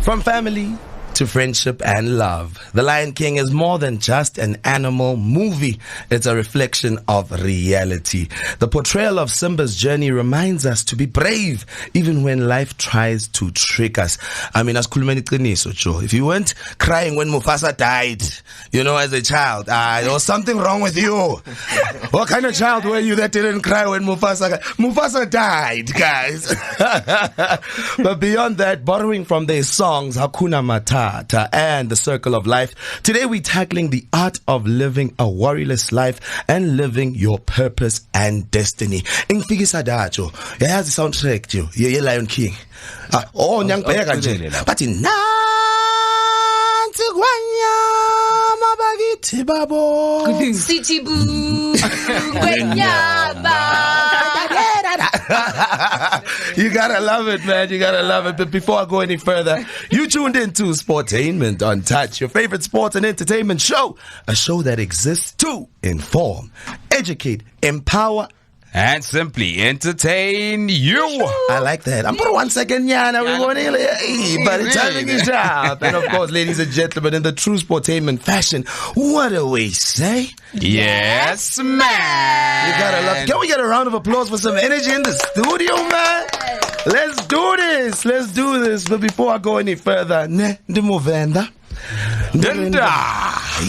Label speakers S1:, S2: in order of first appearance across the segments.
S1: From family to friendship and love, The Lion King is more than just an animal movie. It's a reflection of reality. The portrayal of Simba's journey reminds us to be brave, even when life tries to trick us. I mean, if you weren't crying when Mufasa died, as a child, there was something wrong with you. What kind of child were you that didn't cry when Mufasa died, guys? But beyond that, borrowing from their songs, Hakuna Matata and The Circle of Life, today we're tackling the art of living a worryless life and living your purpose and destiny. Ingfikisa dacho, yazi soundtrack jo, ye Lion King. Nyang bheka nje. Bathi nanti kwanya mabakithi babo.
S2: City boo. Kwenyaba.
S1: You gotta love it, man. You gotta love it. But before I go any further, you tuned into Sportainment on Touch, your favorite sports and entertainment show. A show that exists to inform, educate, empower,
S3: and simply entertain you.
S1: I like that. I'm for 1 second, Nyana. We're going in, but it's having a job. And of course, ladies and gentlemen, in the true Sportainment fashion, what do we say?
S3: Yes, man.
S1: You gotta love. Can we get a round of applause for some energy in the studio, man? Let's do this. Let's do this. But before I go any further,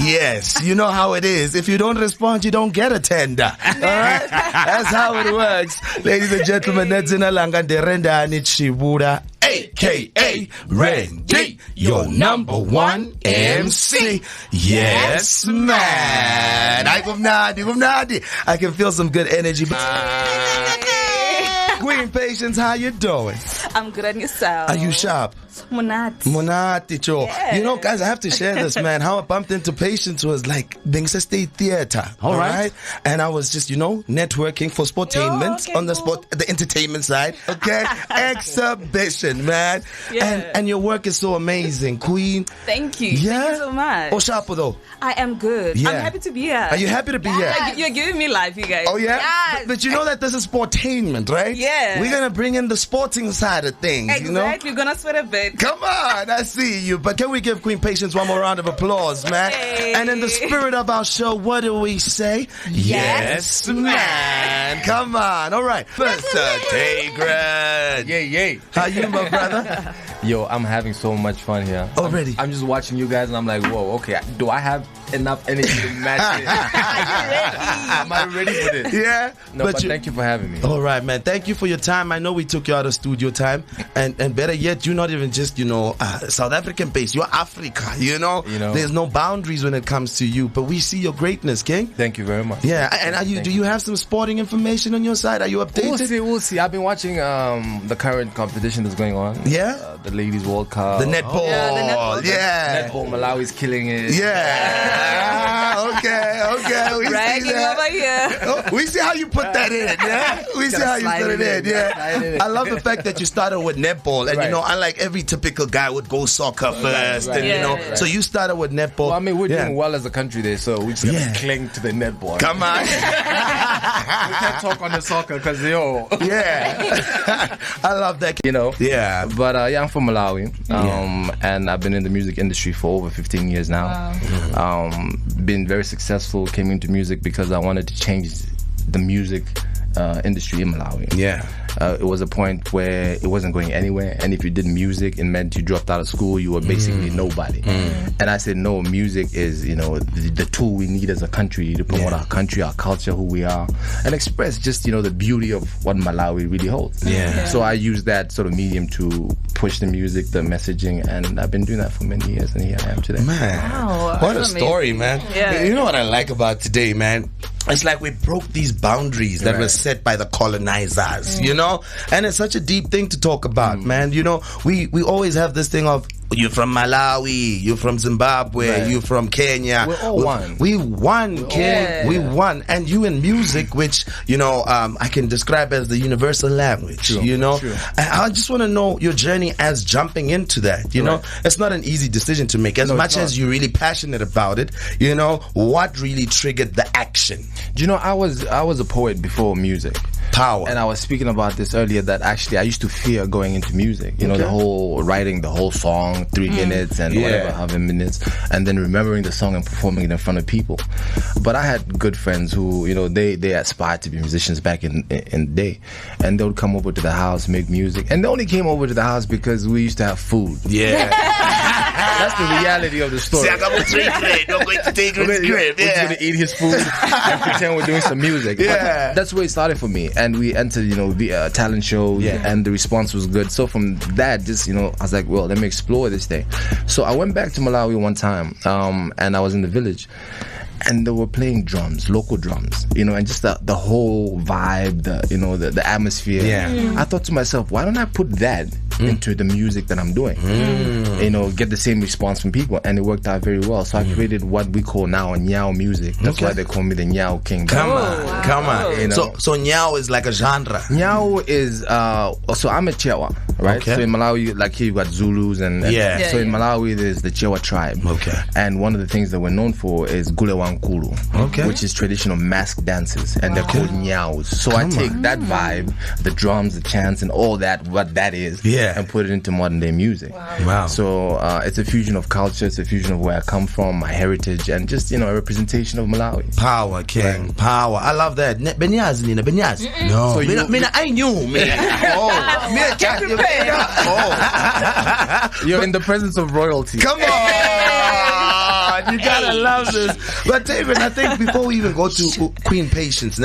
S1: yes, you know how it is. If you don't respond, you don't get a tender. Alright? That's how it works. Ladies and gentlemen, Nedzina Langa de Rendani Chibuda, aka Ren-D, your number one MC. Yes, man. I can feel some good energy. Queen Patience, how you doing?
S4: I'm good, and yourself?
S1: Are you sharp? Monati, cho.
S4: Yeah.
S1: Guys, I have to share this, man. How I bumped into Patience was like being a state theater. All right. And I was just, networking for Sportainment on the entertainment side. Okay. Exhibition, man.
S4: Yeah.
S1: And your work is so amazing, Queen.
S4: Thank you.
S1: Yeah.
S4: Thank you so much.
S1: Sharp though.
S4: I am good.
S1: Yeah.
S4: I'm happy to be here.
S1: Are you happy to be here?
S4: You're giving me life, you guys.
S1: Oh, yeah?
S4: Yes.
S1: But you know that this is Sportainment, right?
S4: Yeah.
S1: We're going to bring in the sporting side of things,
S4: Exactly. We're going to sweat a bit.
S1: Come on, I see you. But can we give Queen Patience one more round of applause, man?
S4: Hey.
S1: And in the spirit of our show, what do we say?
S3: Yes, man.
S1: Come on. All right. Mr. Tay Grin.
S5: Yay.
S1: How you, my brother?
S5: Yo, I'm having so much fun here.
S1: Already?
S5: I'm just watching you guys and I'm like, whoa, okay. Do I have enough energy to match it? Am I ready for this?
S1: Yeah.
S5: No, but thank you for having me.
S1: All right, man. Thank you for your time. I know we took you out of studio time. And better yet, you're not even just, South African based. You're Africa, There's no boundaries when it comes to you. But we see your greatness, King.
S5: Thank you very much.
S1: Yeah. And do you have some sporting information on your side? Are you updated?
S5: We'll see. I've been watching the current competition that's going on.
S1: Yeah?
S5: The Ladies World Cup.
S1: The netball.
S5: Netball, Malawi's killing it.
S1: Yeah. Okay. We
S4: Bragging
S1: see that.
S4: over here.
S1: We see how you put that in, yeah? We see how you put it in, yeah. I love the fact that you started with netball. And, unlike every typical guy would go soccer first.
S5: Right.
S1: And, so you started with netball.
S5: Well, I mean, we're doing well as a country there, so we just gotta cling to the netball.
S1: Come on.
S5: We can't talk on the soccer because,
S1: Yeah. I love that. Yeah.
S5: But I'm from Malawi, and I've been in the music industry for over 15 years now.
S4: Wow.
S5: Been very successful, came into music because I wanted to change the music industry in Malawi.
S1: Yeah.
S5: It was a point where it wasn't going anywhere, and if you did music, it meant you dropped out of school, you were basically nobody. And I said, no, music is, the tool we need as a country to promote our country, our culture, who we are, and express just, the beauty of what Malawi really holds.
S1: Yeah.
S5: So I use that sort of medium to push the music, the messaging, and I've been doing that for many years, and here I am today.
S1: Man,
S4: wow,
S1: what a story, man.
S4: Yeah.
S1: You know what I like about today, man? It's like we broke these boundaries that were set by the colonizers, And it's such a deep thing to talk about, man. We always have this thing of, you're from Malawi, you're from Zimbabwe, you're from Kenya.
S5: We're all one.
S1: We won, kid. We won. And you in music, which, I can describe as the universal language,
S5: True.
S1: I just want to know your journey as jumping into that, It's not an easy decision to make. As much as you're really passionate about it, what really triggered the action?
S5: Do you know, I was a poet before music.
S1: Power.
S5: And I was speaking about this earlier that actually I used to fear going into music. You know, the whole writing the whole song, 3 minutes and whatever, however minutes, and then remembering the song and performing it in front of people. But I had good friends who, you know, they aspired to be musicians back in the day, and they would come over to the house, make music, and they only came over to the house because we used to have food.
S1: Yeah.
S5: That's the reality of the story.
S1: See, I got Don't go to Tay Grin's crib.
S5: We're just gonna eat his food and pretend we're doing some music.
S1: Yeah.
S5: But that's where it started for me, and we entered, you know, the talent shows, and the response was good. So from that, just, you know, I was like, well, let me explore this thing. So I went back to Malawi one time, and I was in the village, and they were playing drums, local drums, you know, and just the whole vibe, the atmosphere.
S1: Yeah.
S5: I thought to myself, why don't I put that into the music that I'm doing? You know, get the same response from people, and it worked out very well. So I created what we call now Nyao music. That's why they call me the Nyao King.
S1: Come on.
S5: You know?
S1: So Nyao is like a genre.
S5: Nyao is so I'm a Chewa, right?
S1: Okay.
S5: So in Malawi, like here you got Zulus and so in Malawi there's the Chewa tribe.
S1: Okay.
S5: And one of the things that we're known for is Gulewankulu, which is traditional mask dances, and they're called Nyaos. So I take that vibe, the drums, the chants, and all that, what that is, and put it into modern day music.
S1: Wow.
S5: So it's a fusion of culture, it's a fusion of where I come from, my heritage, and just, you know, a representation of Malawi.
S1: Power, King. Power. I love that. Benyaz, Nina. Benyaz. No.
S5: So
S1: I knew, man.
S4: Get prepared.
S5: You're in the presence of royalty.
S1: Come on. You gotta love this. But David, I think before we even go to Queen Patience,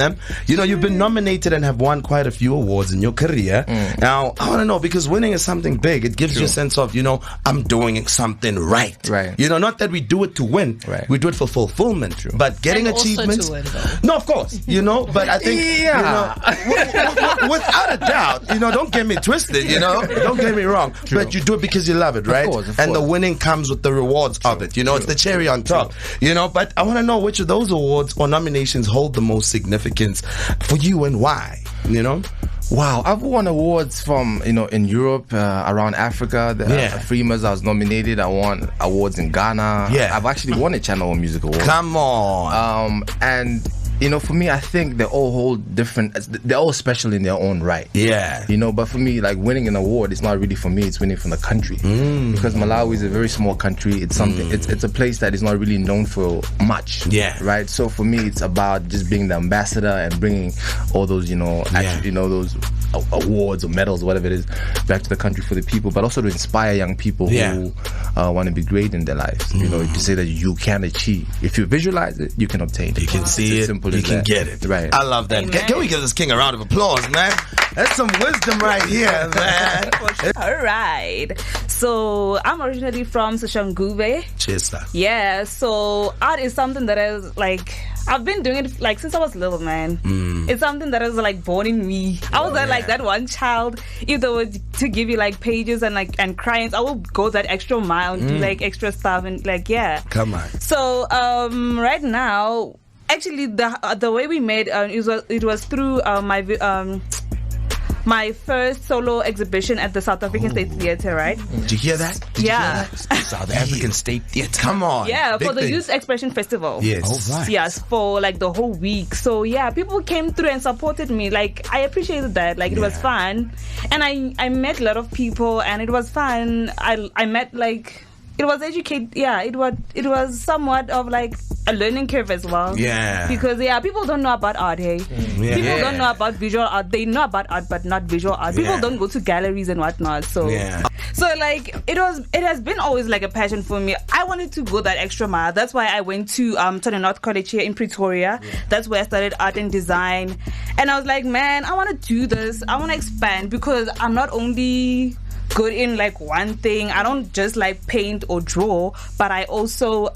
S1: you know, you've been nominated and have won quite a few awards in your career. Now, I want to know, because winning is something big. It gives you a sense of, you know, I'm doing something right. You know, not that we do it to win. We do it for fulfillment. But getting
S2: and
S1: achievements.
S2: Also to win,
S1: no, of course. You know, but I think, you know, without a doubt, you know, don't get me twisted, you know. Don't get me wrong. But you do it because you love it, right?
S5: Of course.
S1: And the winning comes with the rewards of it. You know, it's the cherry on top. You know, but I want to know which of those awards or nominations hold the most significance for you and why, you know?
S5: Wow, I've won awards from, you know, in Europe, around Africa. Freemas, I was nominated. I won awards in Ghana. I've actually won a Channel Music Award.
S1: Come on.
S5: And, you know, for me, I think they all hold different, they're all special in their own right. You know, but for me, like, winning an award, it's not really for me, it's winning from the country. Because Malawi is a very small country. It's something, it's a place that is not really known for much. Right? So for me, it's about just being the ambassador and bringing all those, you know, actually, you know, those awards or medals, whatever it is, back to the country for the people, but also to inspire young people who want to be great in their lives. You know, to say that you can achieve. If you visualize it, you can obtain it.
S1: You can see it. You can get it.
S5: Right.
S1: I love that. Can we give this king a round of applause, man? That's some wisdom right here, man.
S4: All right. So I'm originally from Soshanguve.
S1: Chisa.
S4: Yeah. So art is something that is like, I've been doing it like since I was little, man. It's something that is like born in me. I was like that one child. If they were to give you like pages and crayons, I will go that extra mile and do like extra stuff and like Come
S1: on.
S4: So right now, actually the way we made it was through my first solo exhibition at the South African State Theatre, right?
S1: Did you hear that? Did you hear that? South African State Theatre. Come on.
S4: Yeah, for the Youth Expression Festival.
S1: Yes.
S4: Right. Yes, for like the whole week. So yeah, people came through and supported me. Like, I appreciated that. Like, it was fun. And I met a lot of people and it was fun. I met like, it was it was somewhat of like a learning curve as well. Because people don't know about art, hey. People don't know about visual art. They know about art but not visual art. People don't go to galleries and whatnot. So so like it has been always like a passion for me. I wanted to go that extra mile. That's why I went to the North College here in Pretoria. That's where I studied art and design. And I was like, man, I want to do this. I want to expand because I'm not only good in like one thing. I don't just like paint or draw, but I also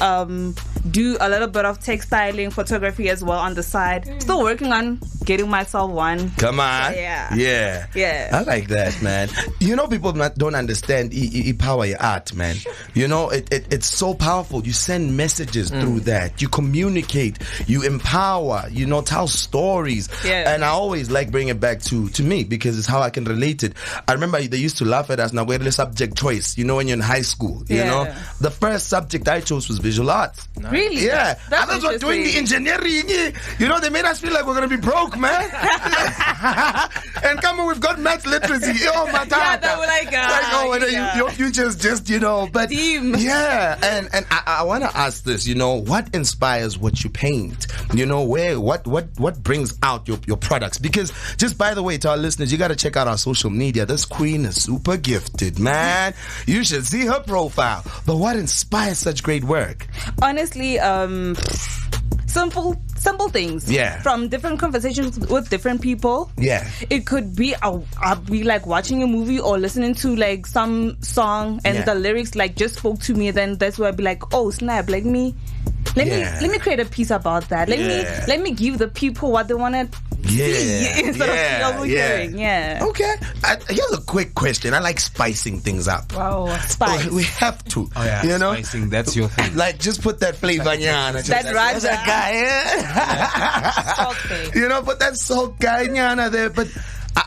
S4: do a little bit of textiling, photography as well on the side. Still working on getting myself one.
S1: Come on.
S4: Yeah.
S1: I like that, man. You know, people don't understand power your art, man. You know, it's so powerful. You send messages through that. You communicate. You empower. You know, tell stories. And I always like bring it back to me because it's how I can relate it. I remember they used to laugh at us now. We're the subject choice. You know, when you're in high school. You know, the first subject I chose was visual arts.
S4: Really?
S1: Yeah. Others were doing the engineering. You know, they made us feel like we're gonna be broke. man. And come on, we've got math literacy. Oh, my God.
S4: Yeah, they were like,
S1: your future's just, you know, but
S4: Team.
S1: yeah. And I want to ask this, you know, what inspires what you paint? You know, what brings out your products? Because just by the way, to our listeners, you got to check out our social media. This queen is super gifted, man. You should see her profile. But what inspires such great work?
S4: Honestly, simple things.
S1: Yeah.
S4: From different conversations with different people.
S1: Yeah.
S4: It could be I'll be like watching a movie or listening to like some song and the lyrics like just spoke to me. Then that's where I'd be like, oh snap! Like let me create a piece about that. Let me give the people what they want to see instead of hearing. Yeah.
S1: Okay. Here's a quick question. I like spicing things up.
S4: Wow. Spice.
S1: We have to.
S3: Oh yeah,
S1: you know,
S3: spicing, that's your thing.
S1: Like just put that flavor nyana.
S4: That Raja.
S1: That guy.
S4: Okay.
S1: You know, put that salt guy nyana there. But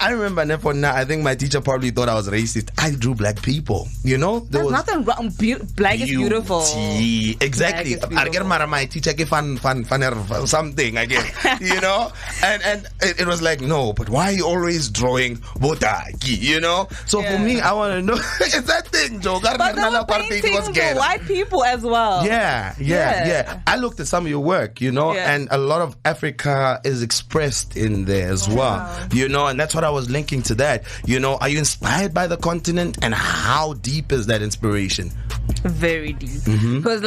S1: I remember I think my teacher probably thought I was racist. I drew black people. You know,
S4: there's nothing wrong. Black is beautiful.
S1: Exactly. I get mad at my teacher. Fun something. I guess. You know, and it was like, no, but why are you always drawing botaki? You know. So for me, I want to know it's that thing, Joe.
S4: But they were painting the white people as well.
S1: Yeah. I looked at some of your work, you know, and a lot of Africa is expressed in there as well. You know, and that's what I was linking to that. You know, are you inspired by the continent, and how deep is that inspiration?
S4: Very deep. Because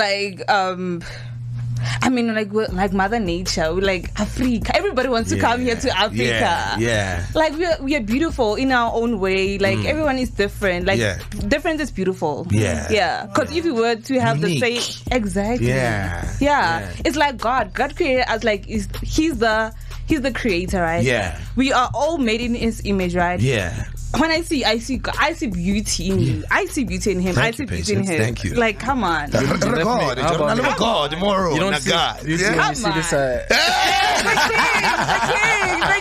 S4: I mean, like Mother Nature, like Africa. Everybody wants to come here to Africa.
S1: Yeah.
S4: Like we are beautiful in our own way. Like everyone is different. Like different is beautiful. Yeah. Because if you were to have
S1: unique.
S4: the same, exactly.
S1: Yeah.
S4: It's like God created us. Like He's the creator, right?
S1: Yeah.
S4: We are all made in His image, right?
S1: Yeah.
S4: When I see beauty in you. I see beauty in him. I see beauty in him.
S1: Thank you.
S4: Like, come on.
S1: God, tomorrow.
S5: You don't see this.
S4: The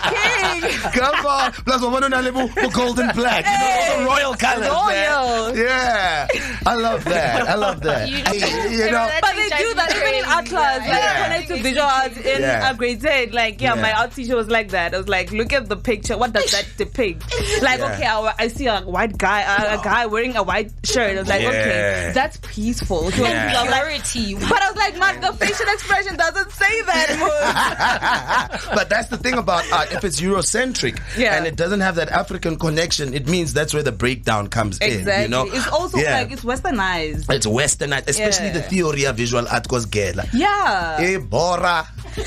S4: king.
S1: Come on. Plus, we're golden black. You know, the royal colors.
S4: Royal.
S1: Yeah. I love that. You know.
S4: But they do that even in art class. Like, when I took visual art in grade 10, my art teacher was like that. I was like, look at the picture. What does that depict? Like, okay, I see a white guy, a guy wearing a white shirt. I was like, okay, that's peaceful. So
S2: Purity.
S4: but I was like, man, the facial expression doesn't say that.
S1: But that's the thing about art. If it's Eurocentric and it doesn't have that African connection, it means that's where the breakdown comes in. You know,
S4: it's also like it's westernized.
S1: It's westernized, especially the theory of visual art. Cause
S4: Bora.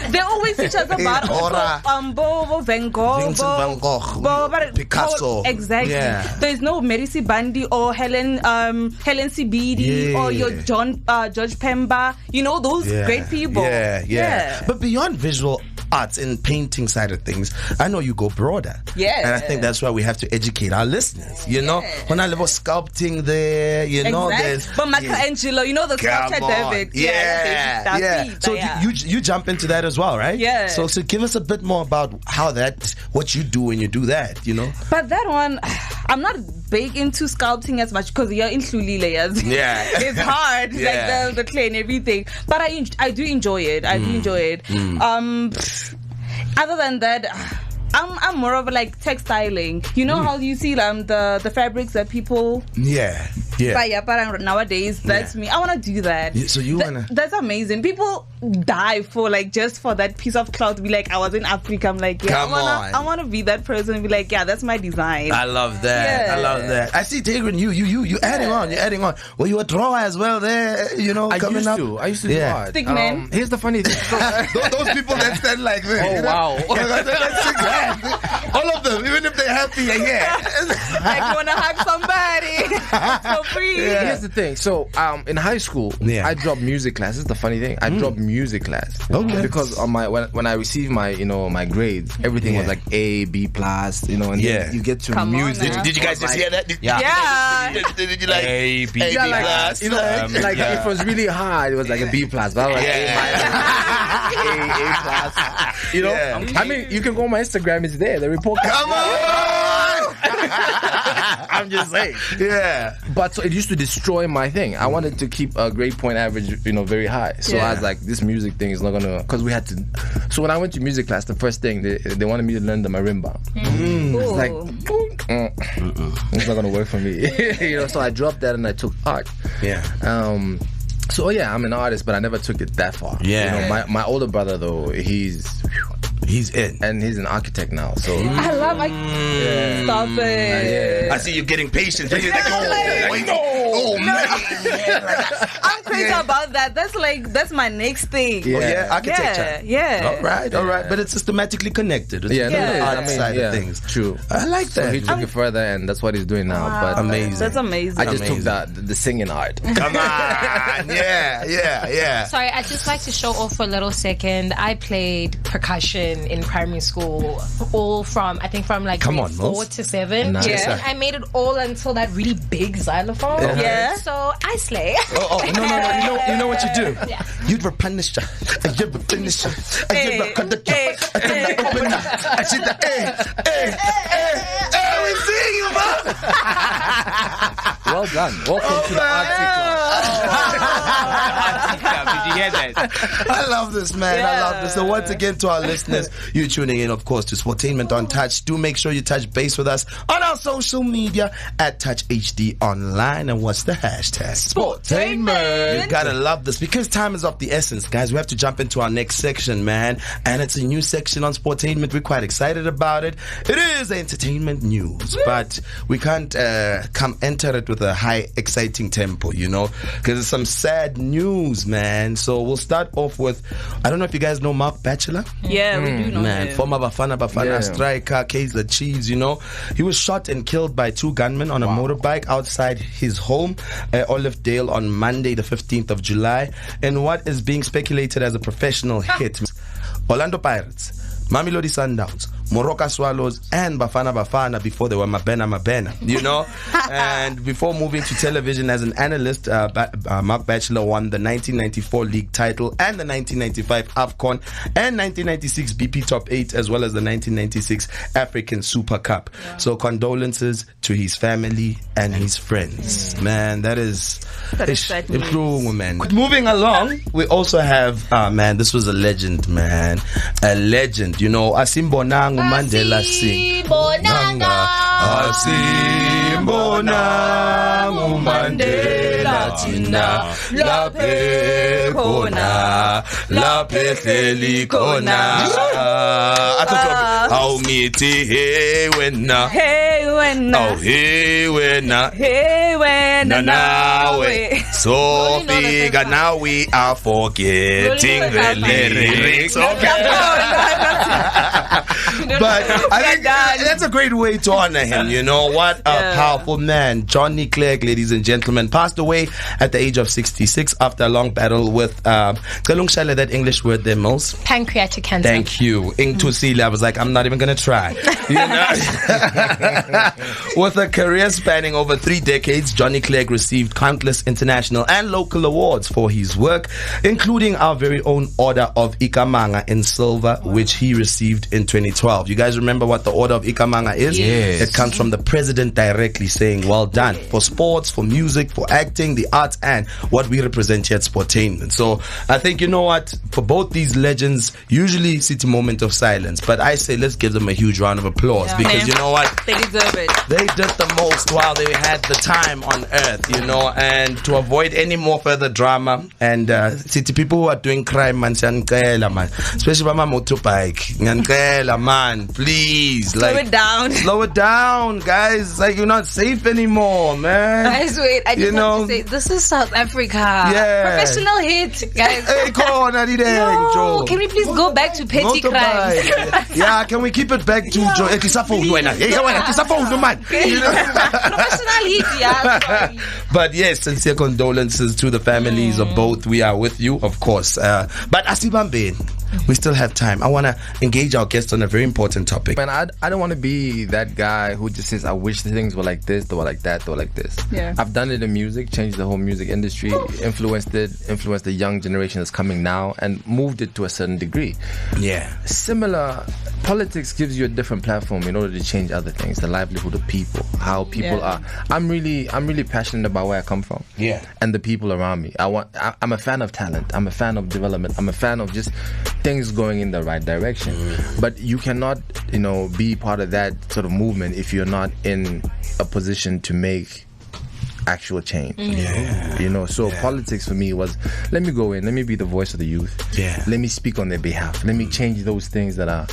S4: They always teach us about Van Gogh,
S1: Vincent Van Gogh, Picasso.
S4: Exactly. There is no Merisi Bandi or Helen Sibidi or your George Pemba. You know those great people.
S1: But beyond visual arts and painting side of things, I know you go broader. And I think that's why we have to educate our listeners. You know, when I level sculpting there, you know, there's
S4: but Michelangelo, you know the sculpture David.
S1: So you jump into that as well, right? So give us a bit more about what you do when you do that, you know.
S4: But that one, I'm not big into sculpting as much because you're in Hluli layers. It's hard, like the clay and everything. But I do enjoy it. Other than that, I'm more of like textiling. You know how you see the fabrics that people buy nowadays. That's me. I want to do that.
S1: So you wanna?
S4: That's amazing. People die for just for that piece of cloth. Be like, I was in Africa. I'm like, I want to be that person. And be like, that's my design.
S1: I love that. I see Tay Grin. You adding on. Well, you a drawer as well there. You know, I used to do art.
S4: Stick man.
S5: Here's the funny thing.
S1: Those people that stand like this.
S5: Oh wow.
S1: All of them, even if they're happy,
S4: like you want to hug somebody for free.
S5: Here's the thing. So, in high school, I dropped music class. This is the funny thing. I dropped music class. Okay. Because on when I received my my grades, everything was like A, B+. You know, and then you get to music.
S1: Did you guys just hear that? Did you like
S3: A, B+?
S5: You know, like if it was really hard, it was like a B+. But I was like A+. You know, I mean, you can go on my Instagram. It's there. The report.
S1: Come on.
S5: I'm just saying.
S1: Yeah.
S5: But so it used to destroy my thing. I wanted to keep a grade point average, very high. So I was like, this music thing is not gonna, because we had to. So when I went to music class, the first thing they wanted me to learn the marimba. It's like, it's not gonna work for me. So I dropped that and I took art.
S1: Yeah.
S5: So yeah, I'm an artist, but I never took it that far.
S1: Yeah.
S5: My older brother though, he's in, and he's an architect now. So
S4: I love stop it.
S1: I see you getting patient. You're like, oh man.
S4: I'm crazy about that. That's my next thing.
S1: Yeah. Architecture.
S4: Yeah.
S1: All right. But it's systematically connected. It's the art side of things.
S5: True.
S1: I like that.
S5: So he took it further, and that's what he's doing now.
S4: Wow.
S5: But
S1: amazing.
S4: That's amazing.
S5: I just took the singing art.
S1: Come on. Yeah.
S2: Sorry, I'd just like to show off for a little second. I played percussion in primary school, all from like grade 4 to 7.
S5: Nice.
S2: Yeah. And I made it all until that really big xylophone.
S4: Yeah.
S2: So I slay.
S1: No. You know what you do?
S2: Yeah.
S1: You'd repunish her. You'd finish her. You'd open her. I see the we see you, man.
S5: Well done. Welcome to the art
S3: Did you hear that?
S1: I love this, man. I love this. So once again, to our listeners, you're tuning in, of course, to Sportainment on Touch. Do make sure you touch base with us on our social media at Touch HD Online. And what's the hashtag?
S4: Sportainment.
S1: You gotta love this because time is of the essence, guys. We have to jump into our next section, man. And it's a new section on Sportainment. We're quite excited about it. It is entertainment news, but we can't enter it with a high, exciting tempo, because it's some sad news, man. So we'll start off with, I don't know if you guys know Mark Bachelor.
S4: Yeah, we do know
S1: Man,
S4: him.
S1: former Bafana striker, Kaiser Chiefs, He was shot and killed by 2 gunmen on a motorbike outside his home, Olivedale, on Monday, the 15th of July, in what is being speculated as a professional hit. Orlando Pirates, Mamelodi Sundowns, Moroka Swallows, and Bafana before they were Mabena, And before moving to television as an analyst, Mark Bachelor won the 1994 league title and the 1995 AFCON and 1996 BP Top 8, as well as the 1996 African Super Cup. Yeah. So condolences to his family and his friends. Man, that is sad news. Man. Moving along, we also have, this was a legend, man. A legend. Asimbonanga Mandela sing. Asimbonanga Mandela tina. Laphe kona. Laphe hleli kona. Awu ngithi hey wena.
S4: Hey wena.
S1: Oh hey wena.
S4: Hey wena
S1: nawe. So fika now we are forgetting the lyrics. But I think that's a great way to honor him. What a powerful man. Johnny Clegg, ladies and gentlemen, passed away at the age of 66 after a long battle with that English word there, Mills.
S2: Pancreatic cancer.
S1: Thank you. Intusile, I was like, I'm not even gonna try. With a career spanning over 3 decades, Johnny Clegg received countless international and local awards for his work, including our very own Order of Ikamanga in silver, which he received in 2012. You guys remember what the Order of Ikamanga is?
S5: Yes.
S1: It comes from the president directly saying, well done for sports, for music, for acting, the arts, and what we represent here at Sportainment. So I think, for both these legends, usually it's a moment of silence, but I say let's give them a huge round of applause because you know what?
S4: They deserve it.
S1: They did the most while they had the time on earth, and to avoid any more further drama and city people who are doing crime, man, especially on my motorbike, man, please,
S4: slow it down.
S1: Slow it down, guys. Like, you're not safe anymore, man.
S2: Guys, wait, I just have to say, this is South Africa. Yeah. Professional hit, guys.
S1: Hey,
S2: no, can we please go back to petty crimes?
S1: Yeah, can we keep it back to
S2: Professional hit, yeah.
S1: But yes, sincere condolences to the families of both. We are with you, of course. But Asibambe, We still have time. I want to engage our guests on a very important topic.
S5: Man, I don't want to be that guy who just says, I wish the things were like this, they were like that, they were like this.
S4: Yeah.
S5: I've done it in music, changed the whole music industry, influenced the young generation that's coming now, and moved it to a certain degree.
S1: Yeah.
S5: Similar, politics gives you a different platform in order to change other things, the livelihood of people, how people are. I'm really passionate about where I come from.
S1: Yeah.
S5: And the people around me. I'm a fan of talent. I'm a fan of development. I'm a fan of just things going in the right direction. But you cannot, be part of that sort of movement if you're not in a position to make actual change. So politics for me was, let me go in, let me be the voice of the youth. Let me speak on their behalf. Let me change those things that are,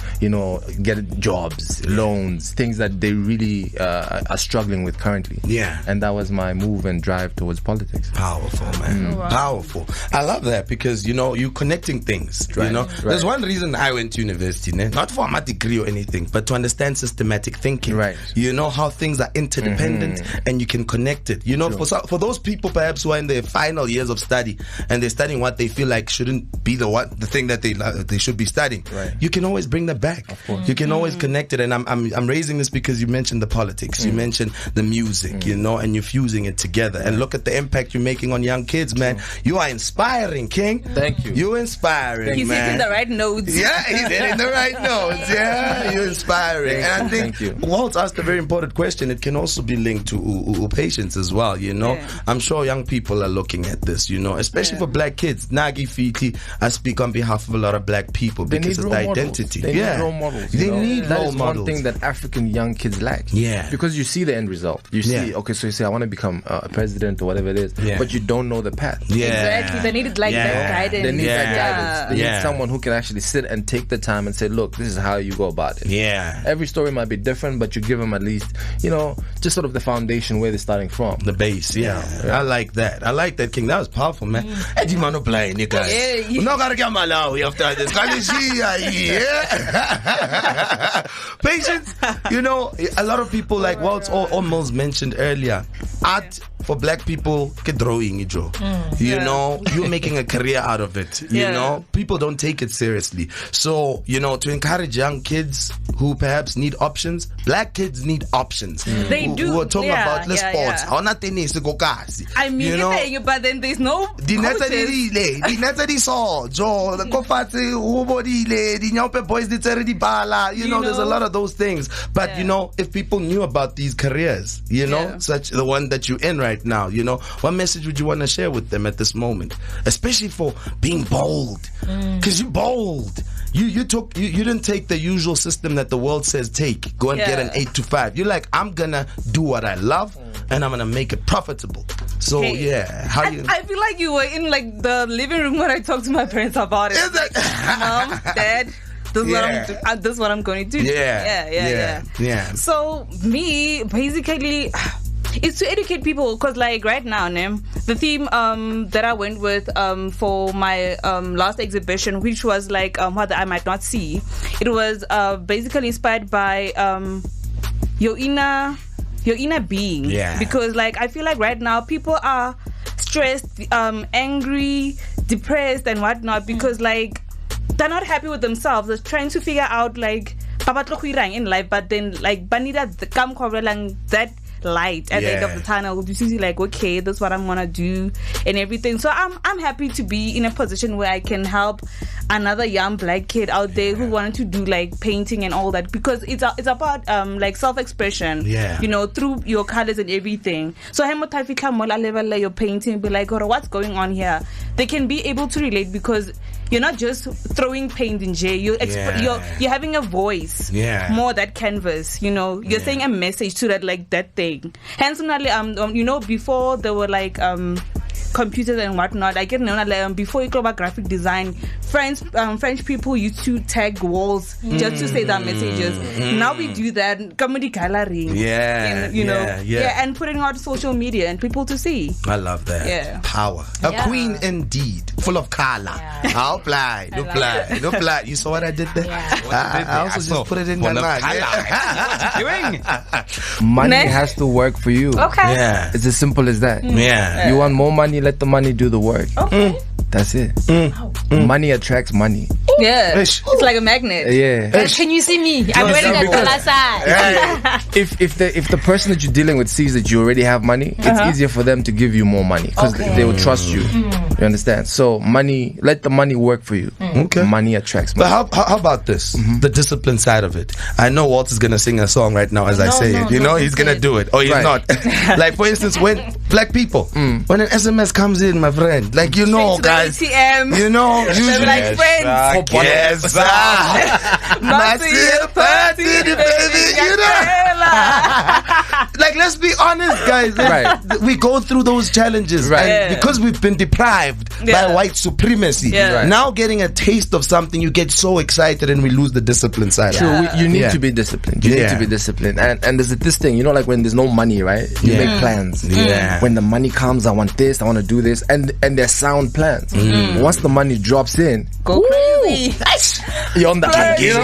S5: get jobs, loans, things that they really are struggling with currently. And that was my move and drive towards politics.
S1: Powerful, man. Powerful. I love that because, you're connecting things. There's one reason I went to university, not for my degree or anything, but to understand systematic thinking. How things are interdependent and you can connect it. For those people perhaps who are in their final years of study and they're studying what they feel like shouldn't be the thing that they should be studying, you can always bring that back. Of course. You can always connect it. And I'm raising this because you mentioned the politics, you mentioned the music, and you're fusing it together. And look at the impact you're making on young kids, man. You are inspiring, King.
S5: Thank you.
S1: You're inspiring,
S4: He's
S1: man.
S4: hitting the right notes.
S1: Yeah, he's hitting the right notes. Yeah, you're inspiring. And I think Walt asked a very important question. It can also be linked to patience as well. I'm sure young people are looking at this, especially for black kids. Nagi Fiti, I speak on behalf of a lot of black people because of the identity.
S5: They need role models.
S1: They need
S5: that
S1: role
S5: is
S1: models.
S5: one thing that African young kids lack. Because you see the end result. You see, so you say, I want to become a president or whatever it is, but you don't know the path.
S4: Exactly. They needed that guidance.
S5: They need that guidance. They need someone who can actually sit and take the time and say, look, this is how you go about it. Every story might be different, but you give them at least, just sort of the foundation where they're starting from.
S1: The base, I like that. I like that, King. That was powerful, man. Eddie Mano playing, you guys. We're not gonna get Malawi after this. Patience. A lot of people, like Waltz almost mentioned earlier, art for black people, get drawing, Joe. You're making a career out of it. People don't take it seriously. So, to encourage young kids who perhaps need options, black kids need options.
S4: They do.
S1: Who are talking about the sports.
S4: I mean, but then there's no
S1: there's a lot of those things. But if people knew about these careers, such the one that you're in right now, what message would you want to share with them at this moment, especially for being bold? Because you're bold. You didn't take the usual system that the world says take. Go and get an 8 to 5. You're like, I'm gonna do what I love and I'm gonna make it profitable. So I
S4: feel like you were in like the living room when I talked to my parents about it. Mom, Dad, this is what I'm going to do. Yeah. So me, basically, it's to educate people, because like right now, the theme that I went with for my last exhibition, which was like what I might not see, it was basically inspired by your inner being. Because like I feel like right now people are stressed, angry, depressed and whatnot, because like they're not happy with themselves. They're trying to figure out like in life, but then like banida come that light at the end of the tunnel. You see like, okay, that's what I'm gonna do and everything. So I'm happy to be in a position where I can help another young black kid out there who wanted to do like painting and all that, because it's about like self-expression, through your colors and everything. So level your painting, be like, oh, what's going on here? They can be able to relate, because you're not just throwing paint in jail. You're having a voice, more that canvas. You're saying a message to that thing. Hence, before there were like computers and whatnot, I get before you go about graphic design, French people used to tag walls just to say their messages. Now we do that, comedy coloring, and putting out social media and people to see.
S1: I love that. Power. A queen indeed, full of color. I'll apply. You saw what I did there? I also just put it in your mind.
S3: What you doing?
S5: Money has to work for you.
S4: Okay.
S5: It's as simple as that. You want more money, let the money do the work.
S4: Okay.
S5: That's it. Money attracts money.
S4: Yeah, it's like a magnet.
S5: Yeah.
S2: Can you see me? I'm wearing a dollar.
S5: If the person that you're dealing with sees that you already have money, it's easier for them to give you more money because they will trust you. You understand? So money, let the money work for you.
S1: Okay.
S5: Money attracts money.
S1: But how about this? The discipline side of it. I know Walt is gonna sing a song right now as I say it. You know, he's gonna do it. Or he's not. Like for instance, when black people, when an SMS comes in, my friend, like you know, guys,
S4: ATM.
S1: you know, usually
S4: like friends.
S1: Yes, massive party, baby, you know. Like let's be honest, guys.
S5: Right.
S1: We go through those challenges,
S5: Right.
S1: and because we've been deprived by white supremacy.
S4: Right.
S1: Now getting a taste of something, you get so excited, and we lose the discipline side.
S5: True, you need to be disciplined. You need to be disciplined. And there's this thing, you know, like when there's no money, right? You make plans.
S1: Yeah.
S5: When the money comes, I want this, I want to do this, and they're sound plans. Once the money drops in,
S4: Go crazy.
S5: you're on the hunt, you know?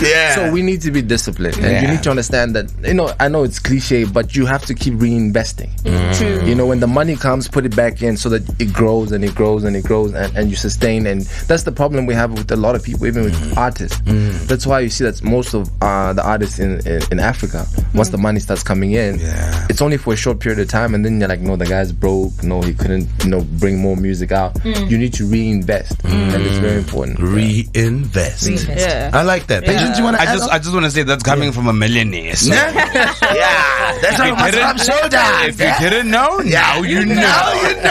S1: Yeah.
S5: So we need to be disciplined, and you need to understand that. You know, I know it's cliche, but you have to keep reinvesting.
S4: True.
S5: You know, when the money comes, put it back in so that it grows and it grows and it grows, and you sustain. And that's the problem we have with a lot of people, even with artists. That's why you see that most of the artists in Africa, once the money starts coming in, it's only for a short period of time, and then you're like, no, the guy's broke. No, he couldn't, bring more music out. You need to reinvest, and it's very important.
S1: Reinvest.
S4: Yeah.
S1: I like that. Patience, you want to
S3: I just want to say that's coming from a millionaire. So.
S1: That's how I'm
S3: If you didn't know, now you know.
S1: Now you know.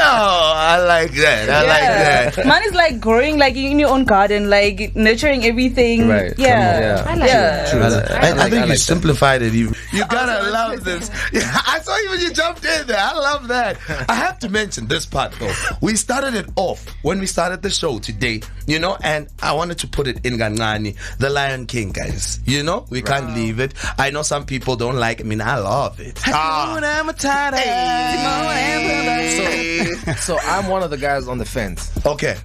S1: I like that. I like that.
S4: Mine is like growing like in your own garden, like nurturing everything.
S5: Right.
S4: Yeah.
S5: I
S4: like
S5: True.
S1: I think you
S5: that.
S1: simplified it. You gotta love this. Yeah, I saw you when you jumped in there. I love that. I have to mention this part though. We started it off when we started the show today, and I wanted to put it in Ganani, the Lion King, guys. We can't leave it. I know some people don't like it. I mean, I love it.
S5: So I'm one of the guys on the fence.
S1: Okay.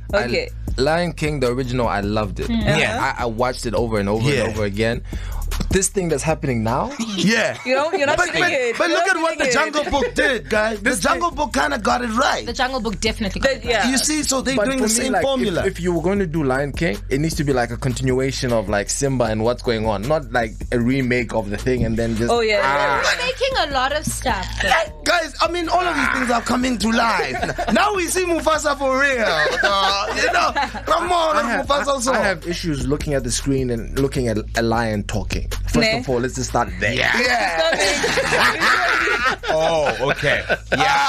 S5: Lion King, the original, I loved it.
S1: Yeah.
S5: I watched it over and over and over again. This thing that's happening now,
S1: yeah.
S4: You're not
S1: but
S4: feeling it.
S1: But look at what the Jungle Book did, guys. The Jungle Book kind of got it right.
S2: The Jungle Book definitely got it right.
S4: Yeah.
S1: You see, so they're
S5: but
S1: doing
S5: for
S1: the
S5: me,
S1: same
S5: like,
S1: formula.
S5: If you were going to do Lion King, it needs to be like a continuation of like Simba and what's going on, not like a remake of the thing and then just.
S4: Oh yeah.
S2: They're making a lot of stuff.
S1: Guys, I mean, all of these things are coming to life. Now we see Mufasa for real. Come on, Mufasa also.
S5: I have issues looking at the screen and looking at a lion talking. First of all, let's just start there.
S3: Oh, okay. Yeah.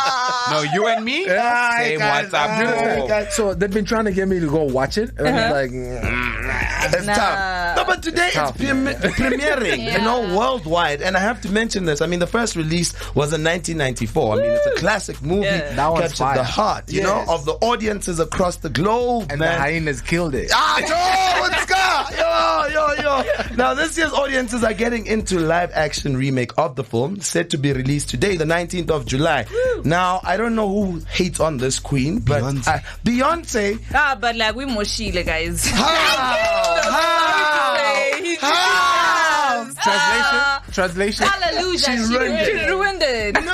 S3: No, you and me? Same WhatsApp.
S5: So they've been trying to get me to go watch it. And I'm like,
S1: it's tough. No, but today it's premiering, worldwide. And I have to mention this. I mean, the first release was in 1994. I mean, it's a classic movie.
S5: That one's
S1: captured
S5: fire.
S1: the heart, of the audiences across the globe.
S5: and
S1: man.
S5: the hyenas killed it.
S1: Yo. Now, this year's audiences are getting into live action remake of the film, set to be released today, the 19th of July. Now, I don't know who hates on this queen, but Beyonce.
S4: But like we moshile, guys.
S5: Translation.
S2: Hallelujah. She
S4: ruined it.
S1: No,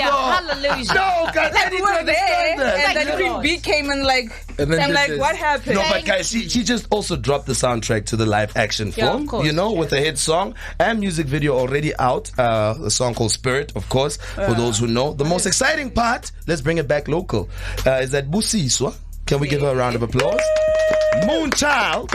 S2: hallelujah.
S1: No, guys,
S4: Like we were there, and
S2: Thank
S4: then
S2: you,
S4: Queen
S2: Lord.
S4: B came and like,
S5: And then
S4: I'm
S5: this
S4: like,
S5: is-
S4: what happened?
S1: No, but guys, she just also dropped the soundtrack to the live action
S2: Yeah,
S1: film,
S2: of course.
S1: with a hit song and music video already out. A song called Spirit, of course, for those who know. The most exciting part, let's bring it back local, is that Busiswa. Can we give her a round of applause? Moonchild,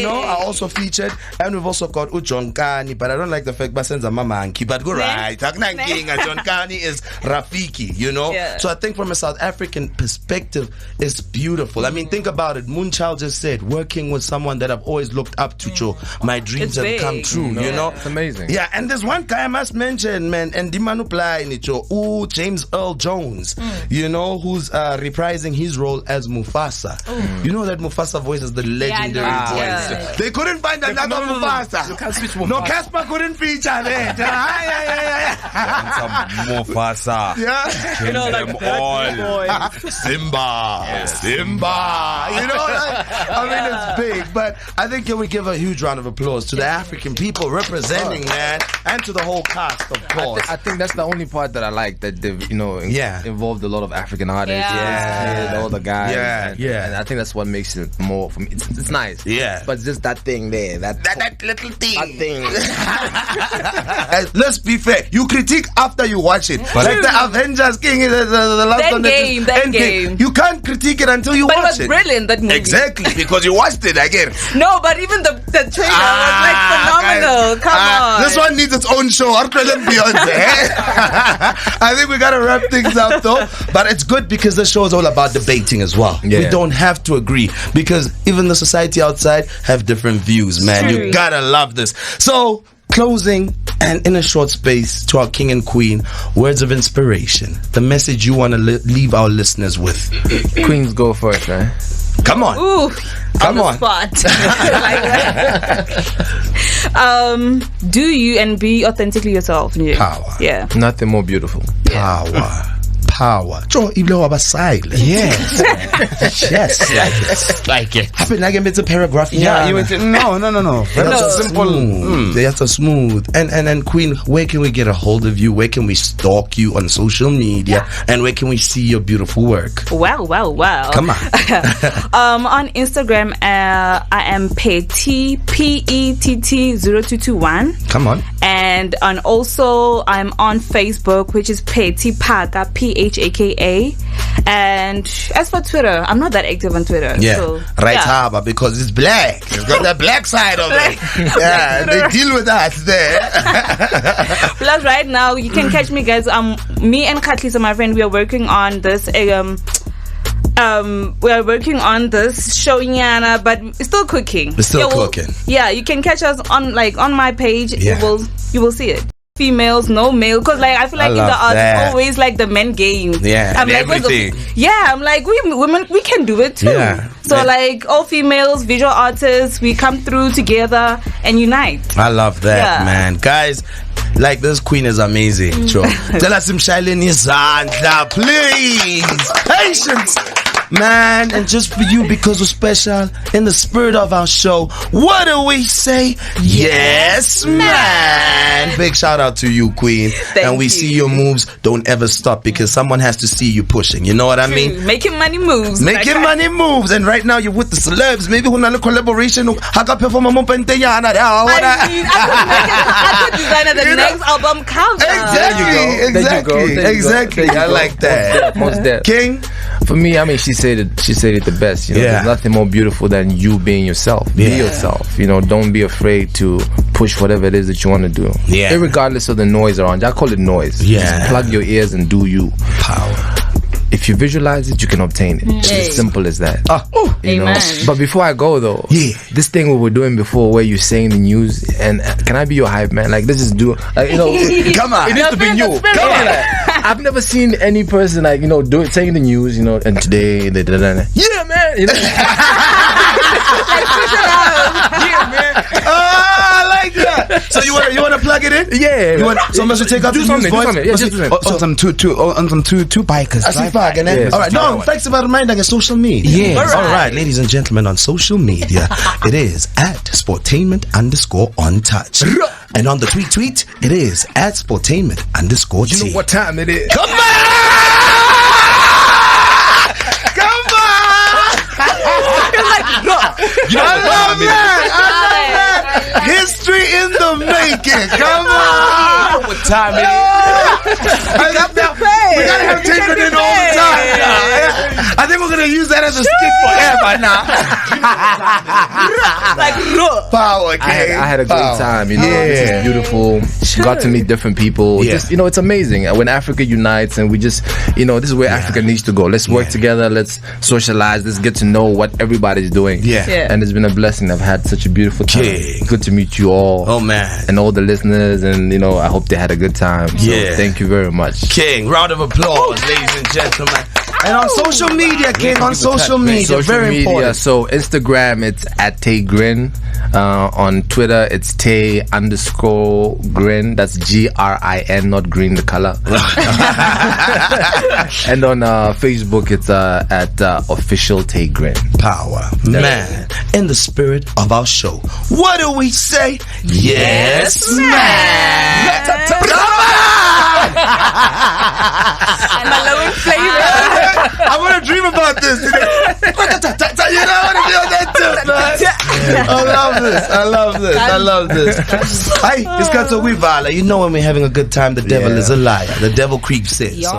S1: are also featured, and we've also got Ujonkani, but I don't like the fact Basenza Mamanki, but go right. Jonkani is Rafiki,
S4: Yeah.
S1: So I think from a South African perspective, it's beautiful. I mean, think about it. Moonchild just said, working with someone that I've always looked up to, Joe. My dreams
S4: It's
S1: have come
S4: big.
S1: true,
S5: It's amazing.
S1: Yeah, and there's one guy I must mention, man, and Dimanu Plai Nicho, James Earl Jones, who's reprising his role as Mufasa. You know that Mufasa voice is the legendary voice.
S2: Yeah.
S1: They couldn't find another Mufasa.
S5: You can't switch
S1: No, Casper couldn't feature there.
S3: Mufasa.
S1: Yeah.
S3: Kill them all.
S1: Simba. Simba. You know, I mean, it's big. But I think can we give a huge round of applause to the African people representing, man, and to the whole cast, of course.
S5: I think that's the only part that I like, that they've, involved a lot of African artists.
S2: Yeah.
S5: All the guys.
S1: Yeah.
S5: And I think that's what makes it more for me. It's nice.
S1: Yeah.
S5: But just that thing there, that
S1: little thing.
S5: That thing.
S1: Let's be fair. You critique after you watch it. Like the Avengers King, the last one.
S4: Endgame.
S1: You can't critique it until you
S4: But
S1: watch
S4: it was brilliant, that movie.
S1: Exactly, because you watched it again.
S4: No, but even the trailer was like phenomenal. Come on.
S1: This one needs its own show. I think we gotta wrap things up though. But it's good because the show is all about debating as well.
S5: Yeah.
S1: We don't have to agree because even the society outside have different views, man.
S4: True.
S1: You gotta love this. So, closing and in a short space to our king and queen, words of inspiration. The message you want to leave our listeners with.
S5: Queens go first, man.
S1: Come on.
S4: Ooh,
S1: Come on.
S4: spot. Do you and be authentically yourself. Yeah.
S1: Power.
S4: Yeah.
S5: Nothing more beautiful.
S1: Power. Joe, even though I was silent. Yes. Yes.
S3: Like it.
S1: Happen like it's a paragraph.
S3: Yeah, you went to, no. That's simple.
S1: That's so smooth. And Queen, where can we get a hold of you? Where can we stalk you on social media? And where can we see your beautiful work?
S4: Well.
S1: Come on.
S4: On Instagram, I am Petty, PETT0221.
S1: Come on.
S4: And also I'm on Facebook, which is Petty Phaka, PHAKA. And as for Twitter, I'm not that active on Twitter.
S1: Yeah,
S4: so,
S1: Harbor, because it's black. It's got the black side of it. Yeah, they deal with us there.
S4: Plus, right now you can catch me, guys. Me and Katlisa, my friend, we are working on this. We are working on this show, Nyana, but it's still cooking.
S1: It's still cooking.
S4: Yeah, you can catch us on my page.
S1: Yeah.
S4: You will see it. Females, no male, because I feel like in the art it's always like the men game.
S1: Yeah,
S4: I'm like,
S3: everything.
S4: I'm like, we women, we can do it too.
S1: Yeah.
S4: So all females, visual artists, we come through together and unite.
S1: I love that, man. Guys, this queen is amazing. Sure. Tell us some Shailene Zandla, please. Patience. Man, and just for you, because we're special, in the spirit of our show, what do we say? Yes, man. Big shout out to you, Queen. And we see your moves. Don't ever stop, because someone has to see you pushing. You know what I mean?
S4: Making money moves.
S1: Making money moves. And right now you're with the celebs. Maybe we'll have a collaboration. I could
S4: design the next album cover.
S1: Exactly. I like that.
S5: Most deaf.
S1: King?
S5: For me, I mean, she said it the best. There's nothing more beautiful than you being yourself. Be yourself. Don't be afraid to push whatever it is that you want to do.
S1: Yeah.
S5: Irregardless of the noise around you. I call it noise.
S1: Yeah.
S5: Just plug your ears and do you.
S1: Power.
S5: If you visualize it, you can obtain it. It's as simple as that.
S4: Amen.
S5: But before I go though, this thing we were doing before, where you're saying the news, and can I be your hype man? This is
S1: come on.
S5: It needs to be you. Come on. I've never seen any person saying the news, and today they yeah, man.
S3: Yeah, man.
S1: I like that. So you want to plug it in?
S5: Yeah.
S1: You want someone to take out the news voice?
S3: On some two bikers.
S1: I see Phaka,
S5: Yeah.
S1: all right. No, thanks for reminding us social media.
S5: Yeah.
S1: All right, ladies and gentlemen, on social media, it is at Sportainment_on-touch. And on the tweet, it is at Sportainment_T.
S5: You know what time it is?
S1: Come on! I love that. History in the making. Come on.
S3: What time it is?
S1: We gotta have Tay Grin in all the time. I think we're gonna use that as a skit forever now. Power, King.
S5: I had a great time. This is beautiful. Got to meet different people.
S1: Yeah.
S5: Just, it's amazing when Africa unites, and we just, this is where Africa needs to go. Let's work together. Let's socialize. Let's get to know what everybody's doing.
S1: Yeah.
S5: And it's been a blessing. I've had such a beautiful time.
S1: King.
S5: Good to meet you all.
S1: Oh man.
S5: And all the listeners, and I hope they had a good time. So thank you very much.
S1: King, round of applause, ladies and gentlemen. And on social media, King, on social media, very important.
S5: So Instagram, it's at Tay Grin. On Twitter, it's Tay_Grin. That's GRIN, not green the color. And on Facebook, it's at official Tay Grin.
S1: Power, man. In the spirit of our show, what do we say? Yes, man.
S4: Malawian flavor.
S1: I want to dream about this. You know, I want to feel that too, man. I love this. Hey, it's got to we Vala. You know when we're having a good time, the devil is a liar. The devil creeps in. So.